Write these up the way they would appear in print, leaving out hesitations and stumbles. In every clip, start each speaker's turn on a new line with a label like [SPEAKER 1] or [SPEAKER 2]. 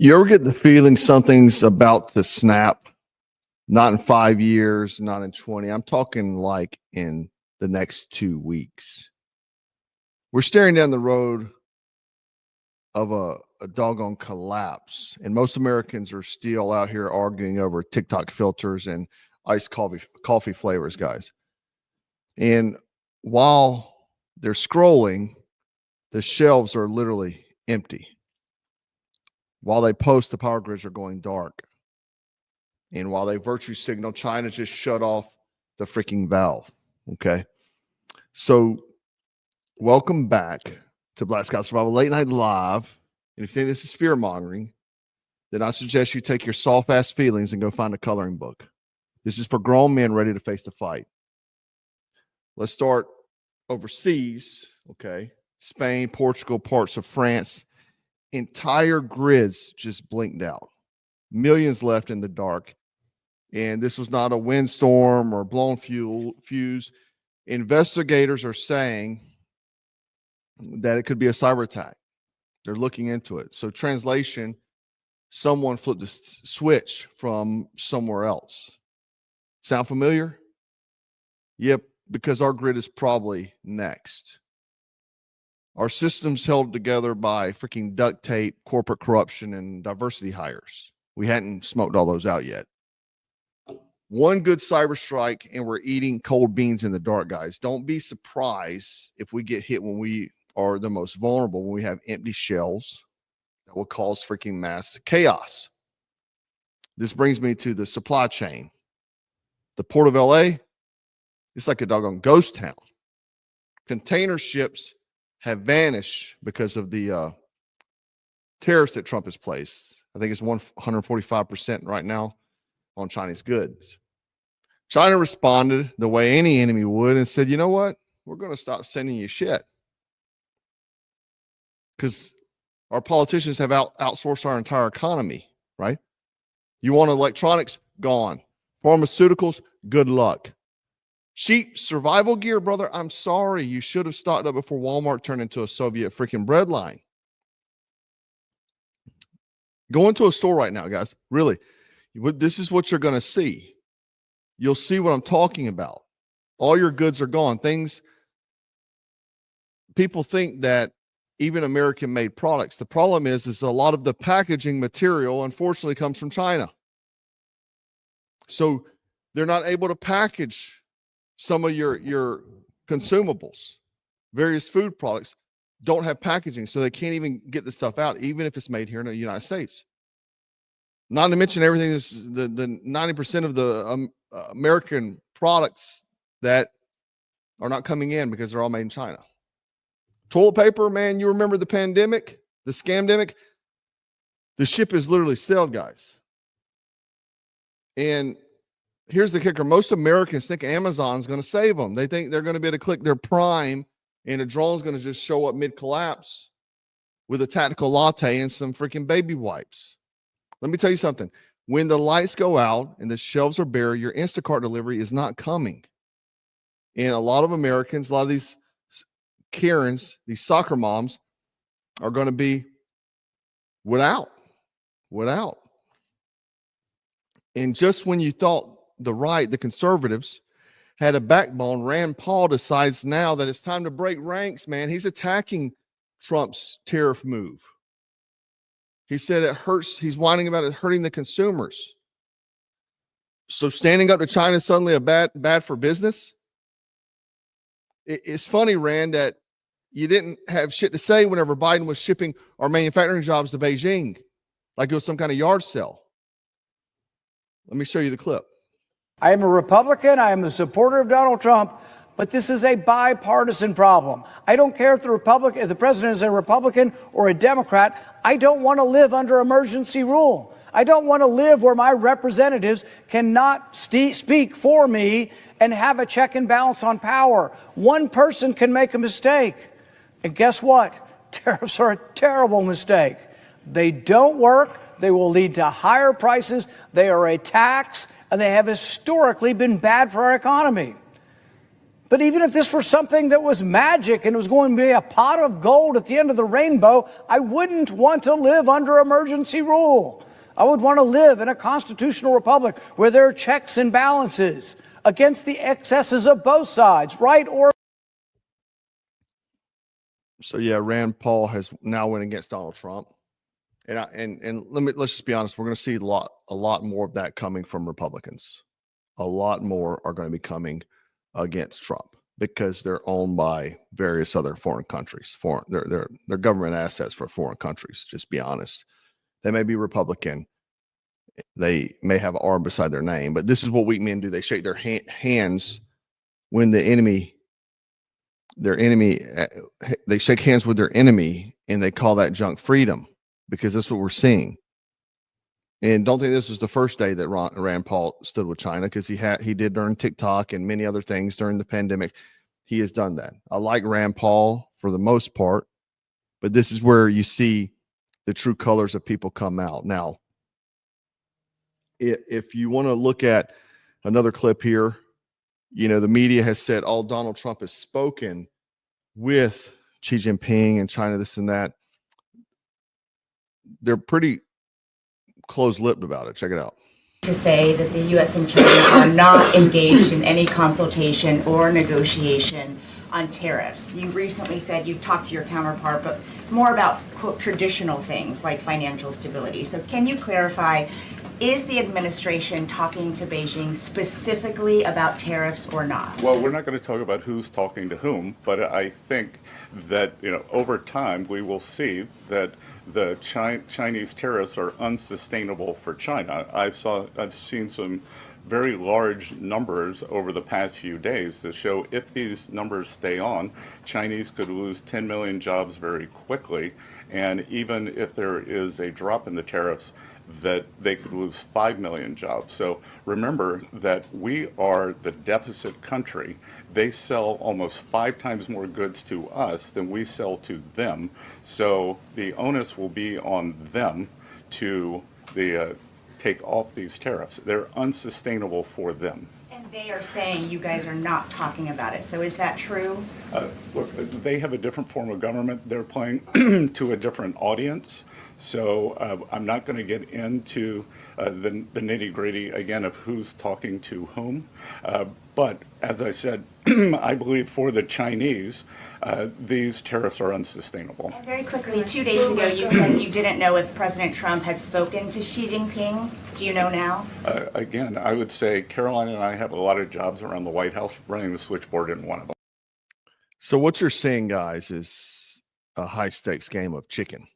[SPEAKER 1] You ever get the feeling something's about to snap? Not in 5 years, not in 20. I'm talking like in the next 2 weeks. We're staring down the road of a doggone collapse. And most Americans are still out here arguing over TikTok filters and iced coffee flavors, guys. And while they're scrolling, the shelves are literally empty. While they post, the power grids are going dark. And while they virtue signal, China just shut off the freaking valve. Okay. So welcome back to Black Scout Survival Late Night Live. And if you think this is fear mongering, then I suggest you take your soft ass feelings and go find a coloring book. This is for grown men ready to face the fight. Let's start overseas. Okay. Spain, Portugal, parts of France. Entire grids just blinked out. Millions left in the dark. And this was not a windstorm or blown fuse. Investigators are saying that it could be a cyber attack. They're looking into it. So translation, someone flipped the switch from somewhere else. Sound familiar? Yep, because our grid is probably next. Our system's held together by freaking duct tape, corporate corruption, and diversity hires. We hadn't smoked all those out yet. One good cyber strike, and we're eating cold beans in the dark, guys. Don't be surprised if we get hit when we are the most vulnerable, when we have empty shelves that will cause freaking mass chaos. This brings me to the supply chain. The Port of LA, it's like a doggone ghost town. Container ships have vanished because of the tariffs that Trump has placed. I think it's 145% right now on Chinese goods. China responded the way any enemy would and said, you know what? We're going to stop sending you shit. Because our politicians have outsourced our entire economy, right? You want electronics? Gone. Pharmaceuticals? Good luck. Cheap survival gear, brother, I'm sorry. You should have stocked up before Walmart turned into a Soviet freaking bread line. Go into a store right now, guys. Really. This is what you're going to see. You'll see what I'm talking about. All your goods are gone. People think that even American-made products. The problem is a lot of the packaging material, unfortunately, comes from China. So they're not able to package some of your consumables. Various food products don't have packaging, so they can't even get the stuff out, even if it's made here in the United States. Not to mention everything is the 90% of the American products that are not coming in because they're all made in China. Toilet paper, man, you remember the pandemic, the scamdemic? The ship is literally sailed, guys. And here's the kicker. Most Americans think Amazon's going to save them. They think they're going to be able to click their Prime and a drone's going to just show up mid-collapse with a tactical latte and some freaking baby wipes. Let me tell you something. When the lights go out and the shelves are bare, your Instacart delivery is not coming. And a lot of Americans, a lot of these Karens, these soccer moms, are going to be without. And just when you thought the right, the conservatives, had a backbone, Rand Paul decides now that it's time to break ranks, man. He's attacking Trump's tariff move. He said it hurts. He's whining about it hurting the consumers. So standing up to China is suddenly a bad for business. It's funny, Rand, that you didn't have shit to say whenever Biden was shipping our manufacturing jobs to Beijing, like it was some kind of yard sale. Let me show you the clip.
[SPEAKER 2] I am a Republican. I am a supporter of Donald Trump, but this is a bipartisan problem. I don't care if the president is a Republican or a Democrat. I don't want to live under emergency rule. I don't want to live where my representatives cannot speak for me and have a check and balance on power. One person can make a mistake. And guess what? Tariffs are a terrible mistake. They don't work. They will lead to higher prices. They are a tax, and they have historically been bad for our economy. But even if this were something that was magic and it was going to be a pot of gold at the end of the rainbow, I wouldn't want to live under emergency rule. I would want to live in a constitutional republic where there are checks and balances against the excesses of both sides, right or.
[SPEAKER 1] So yeah, Rand Paul has now went against Donald Trump, and let's just be honest. We're going to see a lot more of that coming from Republicans. A lot more are going to be coming against Trump because they're owned by various other foreign countries. They're government assets for foreign countries. Just be honest. They may be Republican. They may have an R beside their name, but this is what weak men do. They shake their hands when their enemy, they shake hands with their enemy, and they call that junk freedom, because that's what we're seeing. And don't think this is the first day that Rand Paul stood with China, because he did during TikTok and many other things during the pandemic. He has done that. I like Rand Paul for the most part, but this is where you see the true colors of people come out. Now, if you want to look at another clip here, you know, the media has said, oh, Donald Trump has spoken with Xi Jinping and China, this and that. They're pretty close-lipped about it. Check it out.
[SPEAKER 3] To say that the U.S. and China are not engaged in any consultation or negotiation on tariffs. You recently said you've talked to your counterpart, but more about, quote, traditional things like financial stability. So can you clarify, is the administration talking to Beijing specifically about tariffs or not?
[SPEAKER 4] Well, we're not going to talk about who's talking to whom, but I think that, you know, over time we will see that the Chinese tariffs are unsustainable for China. I've seen some very large numbers over the past few days that show if these numbers stay on, Chinese could lose 10 million jobs very quickly. And even if there is a drop in the tariffs, that they could lose 5 million jobs. So remember that we are the deficit country. They sell almost 5 times more goods to us than we sell to them. So the onus will be on them to take off these tariffs. They're unsustainable for them.
[SPEAKER 3] And they are saying you guys are not talking about it. So is that true?
[SPEAKER 4] Look, they have a different form of government. They're playing to a different audience. So I'm not going to get into the nitty-gritty, again, of who's talking to whom. But as I said, I believe for the Chinese, these tariffs are unsustainable.
[SPEAKER 3] And very quickly, 2 days ago, you said you didn't know if President Trump had spoken to Xi Jinping. Do you know now?
[SPEAKER 4] Again, I would say Caroline and I have a lot of jobs around the White House. Running the switchboard in one of them.
[SPEAKER 1] So what you're seeing, guys, is a high-stakes game of chicken.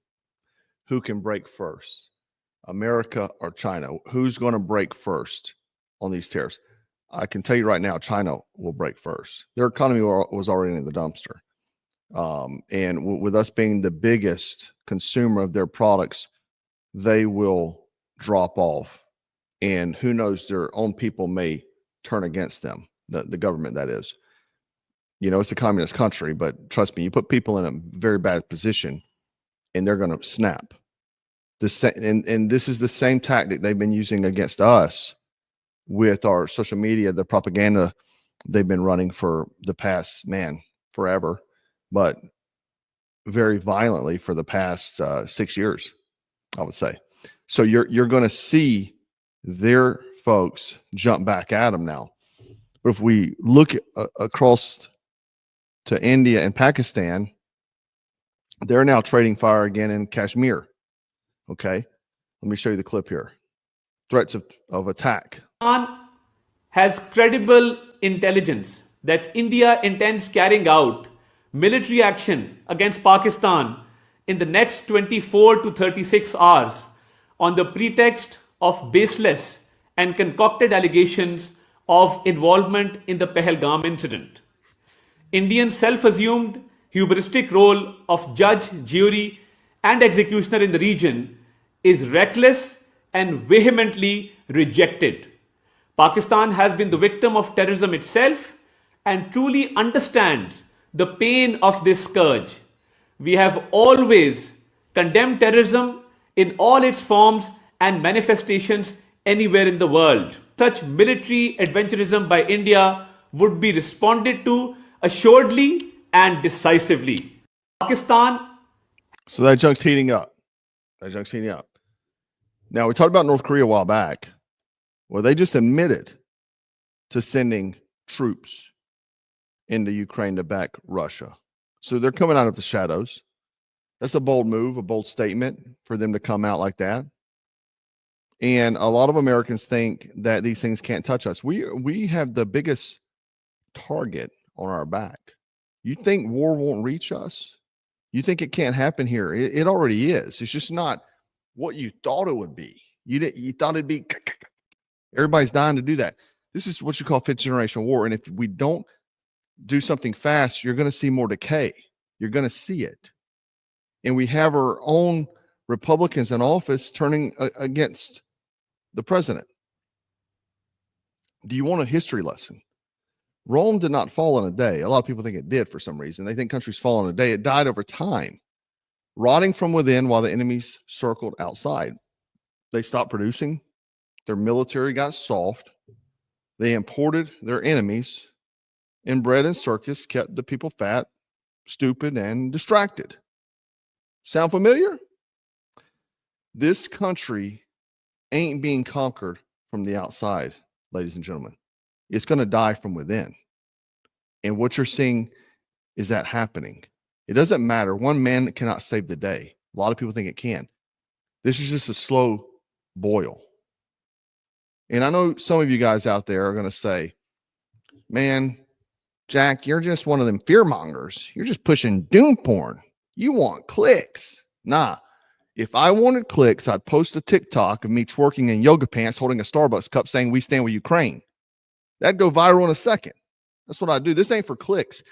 [SPEAKER 1] Who can break first, America or China? Who's going to break first on these tariffs? I can tell you right now, China will break first. Their economy was already in the dumpster. And with us being the biggest consumer of their products, they will drop off. And who knows, their own people may turn against them, the government, that is. You know, it's a communist country, but trust me, you put people in a very bad position and they're going to snap. And this is the same tactic they've been using against us with our social media, the propaganda they've been running for the past, forever, but very violently for the past 6 years, I would say. So you're going to see their folks jump back at them now. But if we look across to India and Pakistan, they're now trading fire again in Kashmir. Okay, let me show you the clip here. Threats of attack.
[SPEAKER 5] Pakistan has credible intelligence that India intends carrying out military action against Pakistan in the next 24 to 36 hours on the pretext of baseless and concocted allegations of involvement in the Pahalgam incident. Indian self-assumed hubristic role of judge, jury, and executioner in the region is reckless and vehemently rejected. Pakistan has been the victim of terrorism itself and truly understands the pain of this scourge. We have always condemned terrorism in all its forms and manifestations anywhere in the world. Such military adventurism by India would be responded to assuredly and decisively. Pakistan.
[SPEAKER 1] So that junk's heating up. Now, we talked about North Korea a while back. Well, they just admitted to sending troops into Ukraine to back Russia. So they're coming out of the shadows. That's a bold move, a bold statement for them to come out like that. And a lot of Americans think that these things can't touch us. We have the biggest target on our back. You think war won't reach us? You think it can't happen here? It already is. It's just not what you thought it would be. You thought it'd be. Everybody's dying to do that. This is what you call fifth generation war. And if we don't do something fast, you're going to see more decay. You're going to see it. And we have our own Republicans in office turning against the president. Do you want a history lesson? Rome did not fall in a day. A lot of people think it did for some reason. They think countries fall in a day. It died over time, rotting from within while the enemies circled outside. They stopped producing. Their military got soft. They imported their enemies, and bread and circus kept the people fat, stupid, and distracted. Sound familiar? This country ain't being conquered from the outside, ladies and gentlemen. It's going to die from within. And what you're seeing is that happening. It doesn't matter. One man cannot save the day. A lot of people think it can. This is just a slow boil. And I know some of you guys out there are going to say, man, Jack, you're just one of them fear mongers. You're just pushing doom porn. You want clicks. Nah. If I wanted clicks, I'd post a TikTok of me twerking in yoga pants holding a Starbucks cup saying we stand with Ukraine. That'd go viral in a second. That's what I do. This ain't for clicks.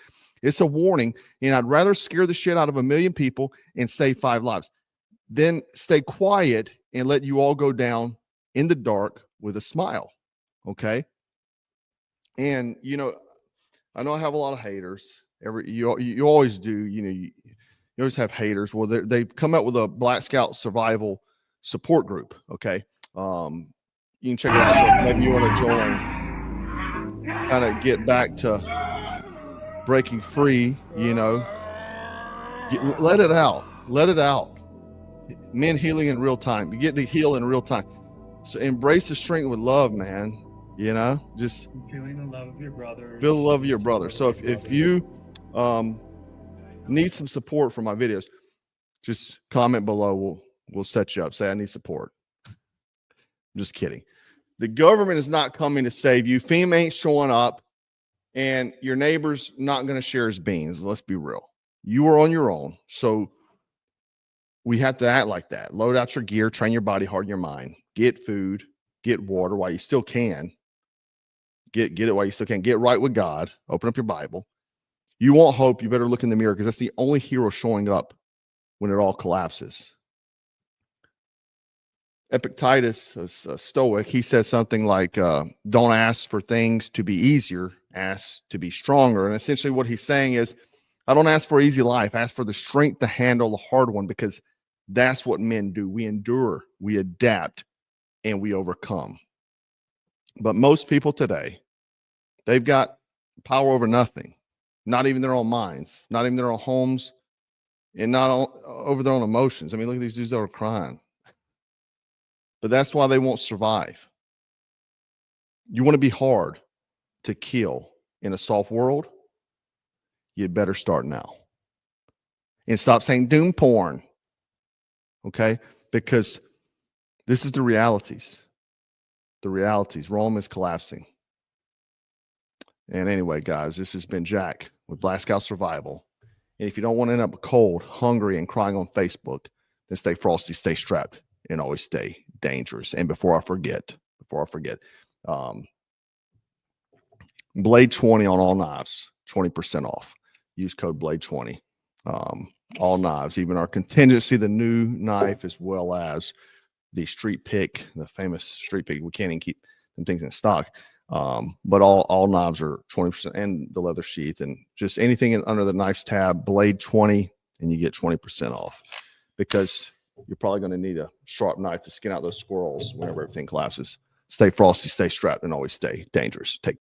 [SPEAKER 1] It's a warning. And I'd rather scare the shit out of 1 million people and save 5 lives than stay quiet and let you all go down in the dark with a smile. Okay. And, you know I have a lot of haters. You always do. You always have haters. Well, they've come up with a Black Scout survival support group. Okay. You can check it out. So maybe you want to join, kind of get back to breaking free, let it out. Let it out. Men healing in real time. You get to heal in real time. So embrace the strength with love, man. Just
[SPEAKER 6] feeling the love of your brother.
[SPEAKER 1] Feel the love of your brother. So if you need some support for my videos, just comment below. We'll set you up. Say I need support. I'm just kidding. The government is not coming to save you. FEMA ain't showing up, and your neighbor's not going to share his beans. Let's be real. You are on your own. So we have to act like that. Load out your gear, train your body, harden your mind, get food, get water while you still can. Get it while you still can. Get right with God. Open up your Bible. You want hope, you better look in the mirror, because that's the only hero showing up when it all collapses. Epictetus, a Stoic, he says something like, don't ask for things to be easier, ask to be stronger. And essentially what he's saying is, I don't ask for an easy life. Ask for the strength to handle the hard one, because that's what men do. We endure, we adapt, and we overcome. But most people today, they've got power over nothing, not even their own minds, not even their own homes, and not over their own emotions. I mean, look at these dudes that are crying. But that's why they won't survive. You want to be hard to kill in a soft world? You better start now. And stop saying doom porn. Okay? Because this is the realities. The realities. Rome is collapsing. And anyway, guys, this has been Jack with Black Scout Survival. And if you don't want to end up cold, hungry, and crying on Facebook, then stay frosty, stay strapped, and always stay dangerous. And before I forget, Blade 20 on all knives, 20% off. Use code Blade 20. All knives, even our contingency, the new knife, as well as the street pick, the famous street pick. We can't even keep them things in stock. But all knives are 20%, and the leather sheath, and just anything under the knives tab, Blade 20, and you get 20% off, because you're probably going to need a sharp knife to skin out those squirrels whenever everything collapses. Stay frosty, stay strapped, and always stay dangerous. Take